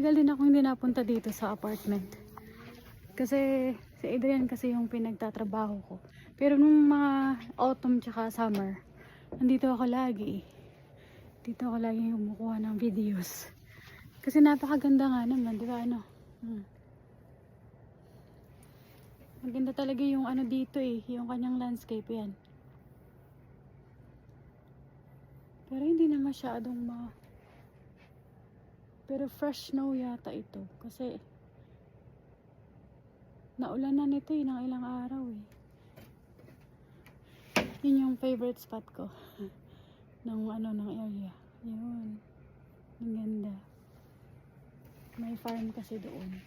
Matagal din ako hindi napunta dito sa apartment. Kasi si Adrian kasi yung pinagtatrabaho ko. Pero nung mga autumn tsaka summer, nandito ako lagi. Dito ako lagi kumukuha ng videos. Kasi napakaganda nga naman, di ba ano? Maganda talaga yung ano dito yung kanyang landscape yan. Pero hindi na masyadong pero fresh snow yata ito. Kasi naulan na nito ng ilang araw Yun yung favorite spot ko. ng area. Yun. Ang ganda. May farm kasi doon.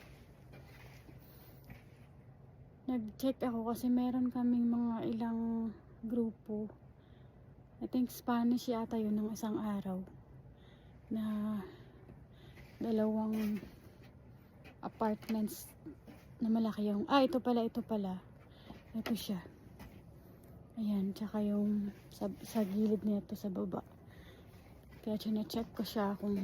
Nag-check ako kasi meron kaming mga ilang grupo. I think Spanish yata yun ng isang araw. Na dalawang apartments na malaki yung ito pala ito siya, ayan, tsaka yung sa gilid nito sa baba, kaya check ko siya kung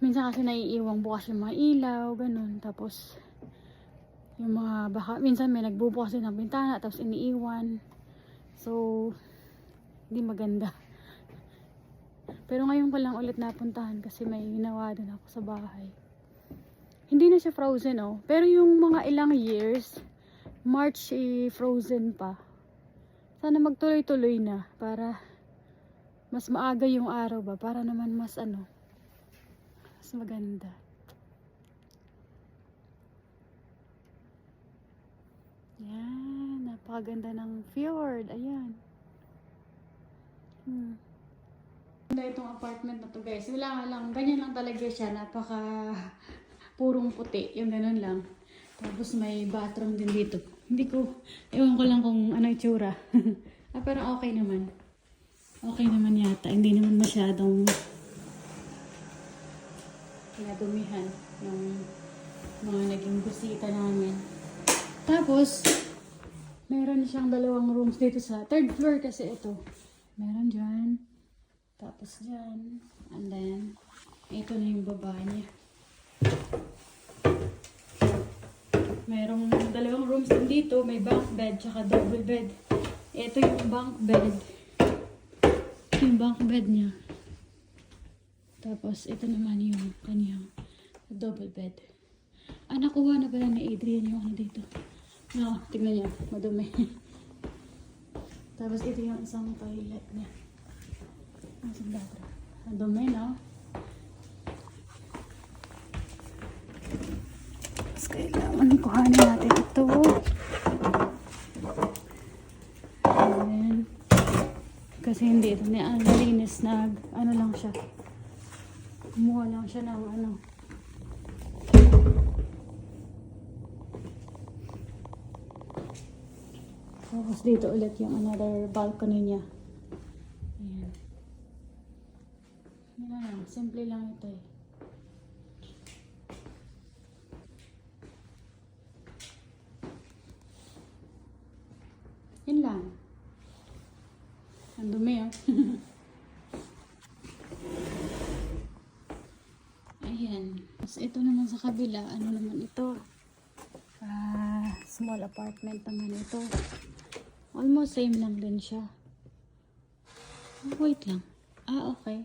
minsan kasi naiiwang bukas yung mga ilaw, ganun, tapos yung mga baka minsan may nagbubukas din ng bintana tapos iniiwan, so hindi maganda. Pero ngayon ko lang ulit napuntahan kasi may ginawa din ako sa bahay. Hindi na siya frozen pero yung mga ilang years, March frozen pa. Sana magtuloy-tuloy na para mas maaga yung araw ba, para naman mas mas maganda. Yan, napakaganda ng fjord, ayan. Itong apartment na to guys, wala nga lang, ganyan lang talaga siya, napaka purong puti, yung ganun lang. Tapos may bathroom din dito. Hindi ko, ewan ko lang kung ano itsura. Pero okay naman. Okay naman yata, hindi naman masyadong nadumihan yung mga naging bisita namin. Tapos, meron siyang dalawang rooms dito sa third floor kasi ito. Meron dyan. Tapos dyan. And then, ito na yung baba niya. Merong dalawang rooms din dito. May bunk bed, tsaka double bed. Ito yung bunk bed. Yung bunk bed niya. Tapos, ito naman yung kanyang double bed. Nakuha na pala ni Adrian yung dito. No, tignan niya. Madumi. Tapos, ito yung isang toilet niya. Ang bathroom. Ang dumi, no? Tapos kailangan kuhanin natin ito. Ayan. Kasi hindi ito nalinis na lang siya. Kumuha lang siya ng Tapos dito ulit yung another balcony niya. Ayan. Simple lang ito Yun lang. Ang dumi Ayan. Tapos ito naman sa kabila, ano naman ito? Small apartment naman ito. Almost same lang din siya. Wait lang. Okay.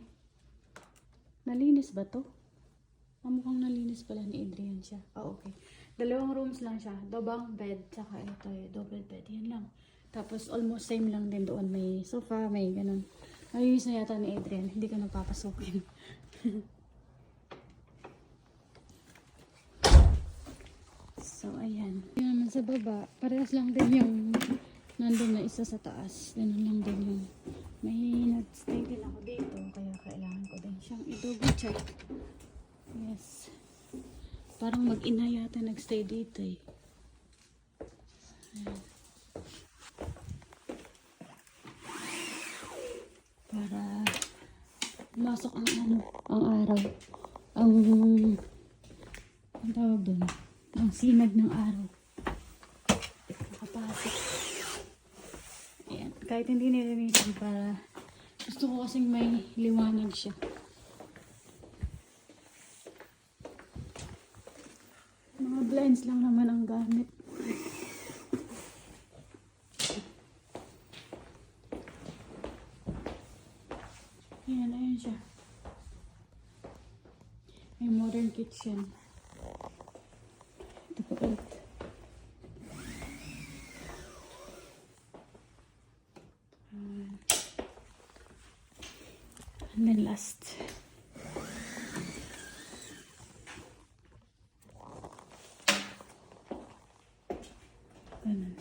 Nalinis ba to? Mukhang nalinis pala ni Adrian siya. Okay. Dalawang rooms lang siya. Bunk bed, tsaka ito yung double bed. Yan lang. Tapos almost same lang din doon. May sofa, may ganun. Ayos na yata ni Adrian. Hindi ko napapasukin. So, ayan. Yan naman sa baba. Parehas lang din yung nandun na isa sa taas. Ganun lang din yung may nag-stay din ako dito. Kaya kailangan ko din siyang i-double check. Yes. Parang mag-ina yata nag-stay dito Ayan. Para masok ang araw. Ang tawag doon. Ang sinag ng araw. Nakapasok. Ayan. Kahit hindi nilinisan para gusto ko kasing may liwanag siya. blinds lang naman ang gamit. Ayan, ayan siya. May modern kitchen. Ito po ulit. And then last. Ganun.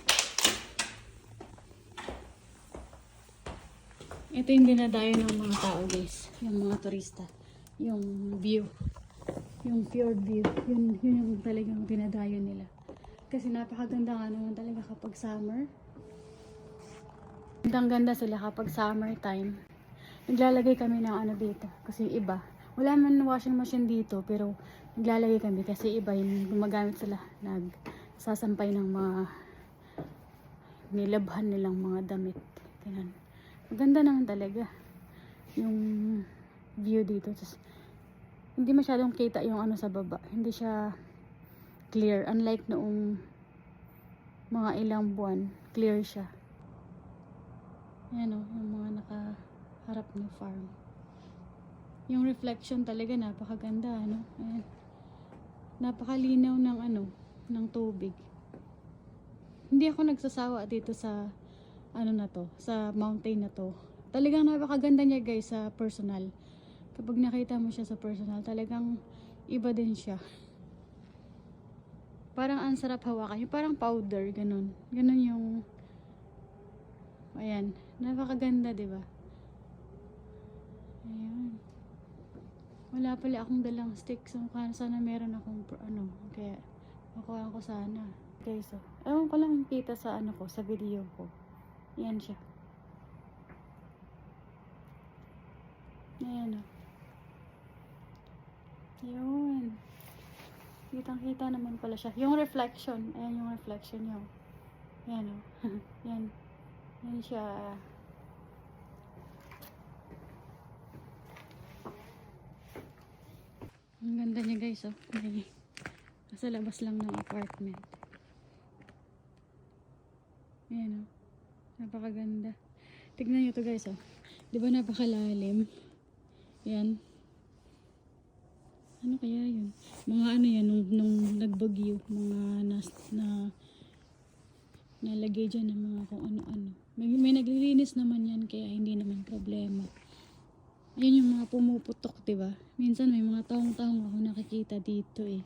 Ito yung dinadayo ng mga tao, guys. Yung mga turista. Yung view. Yung fjord view. Yun yung talagang dinadayo nila. Kasi napakaganda nga naman talaga kapag summer. Gandang-ganda sila kapag summer time. Naglalagay kami ng ano dito. Kasi iba. Wala man washing machine dito. Pero naglalagay kami. Kasi iba yung gumagamit sila. Nagsasampay ng mga nilabhan nilang mga damit. Ganun. Maganda naman talaga yung view dito. Tapos, hindi masyadong kita yung ano sa baba. Hindi siya clear. Unlike noong mga ilang buwan, clear siya. Ayan o, yung mga nakaharap na farm. Yung reflection talaga napakaganda, ano? Ayan. Napakalinaw ng ano, ng tubig. Hindi ako nagsasawa dito sa ano na to, sa mountain na to. Talagang napakaganda niya, guys, sa personal. Kapag nakita mo siya sa personal, talagang iba din siya. Parang ang sarap hawakan. Yung parang powder, ganun. Ganun yung ayan, napakaganda, 'di ba? Ayan. Wala pala akong dalang stick. So, sana meron akong ano, kaya makuha ko sana. Okay, so, ewan ko lang kita sa ano ko, sa video ko. Yan siya. Ayan o. Yun. Kitang-kita naman pala siya. Yung reflection. Ayan yung reflection niya. Ayan o. Yan. Yan siya. Ang ganda niya, guys, oh. Nasa labas lang ng apartment. Ayan, oh. Napakaganda. Tignan nyo to, guys, oh. Di ba napakalalim? Yan. Ano kaya yun? Mga ano yan, nung nagbagyo, mga nalagay dyan ng mga kung ano-ano. May naglilinis naman yan, kaya hindi naman problema. Ayun yung mga pumuputok, diba? Minsan may mga taong-taong ako nakikita dito eh.